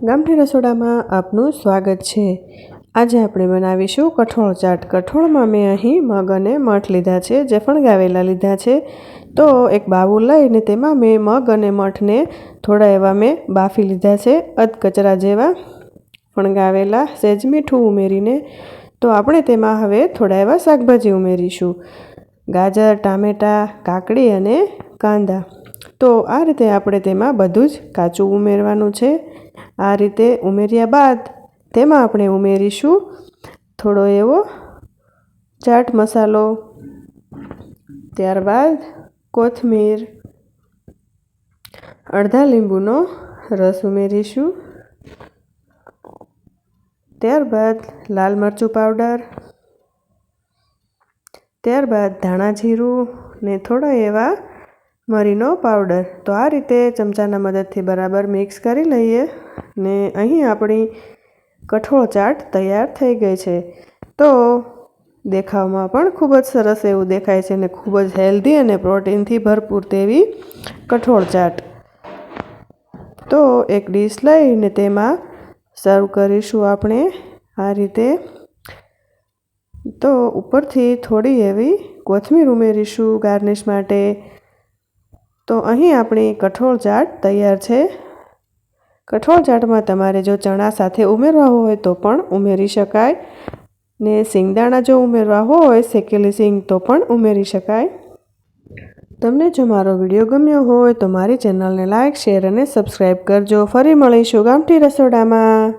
ગામઠી રસોડામાં આપનું સ્વાગત છે। આજે આપણે બનાવીશું કઠોળ ચાટ। કઠોળમાં મેં અહીં મગ અને મઠ લીધા છે, જે ફણગાવેલા લીધા છે। તો એક બાઉલ લઈને તેમાં મેં મગ અને મઠને થોડા એવા મેં બાફી લીધા છે, અધકચરા જેવા ફણગાવેલા, સહેજ મીઠું ઉમેરીને। તો આપણે તેમાં હવે થોડા એવા શાકભાજી ઉમેરીશું, ગાજર, ટામેટાં, કાકડી અને કાંદા। તો આ રીતે આપણે તેમાં બધું જ કાચું ઉમેરવાનું છે। આ રીતે ઉમેર્યા બાદ તેમાં આપણે ઉમેરીશું થોડો એવો ચાટ મસાલો, ત્યારબાદ કોથમીર, અડધા લીંબુનો રસ ઉમેરીશું, ત્યારબાદ લાલ મરચું પાવડર, ત્યારબાદ ધાણા જીરું ને થોડા એવા મરીનો પાવડર। તો આ રીતે ચમચાના મદદથી બરાબર મિક્સ કરી લઈએ ને અહીં આપણી કઠોળ ચાટ તૈયાર થઈ ગઈ છે। તો દેખાવમાં પણ ખૂબ જ સરસ એવું દેખાય છે અને ખૂબ જ હેલ્ધી અને પ્રોટીનથી ભરપૂર તેવી કઠોળ ચાટ। તો એક ડીશ લઈને તેમાં સર્વ કરીશું આપણે આ રીતે। તો ઉપરથી થોડી એવી કોથમીર ઉમેરીશું ગાર્નિશ માટે। તો અહીં આપણી કઠોળ ચાટ તૈયાર છે। કઠોળ ચાટમાં તમારે જો ચણા સાથે ઉમેરવા હોય તો પણ ઉમેરી શકાય ને સિંગદાણા જો ઉમેરવા હોય, શેકેલી સિંગ, તો પણ ઉમેરી શકાય। તમને જો મારો વિડીયો ગમ્યો હોય તો મારી ચેનલને લાઇક, શેર અને સબસ્ક્રાઈબ કરજો। ફરી મળીશું ગામઠી રસોડામાં।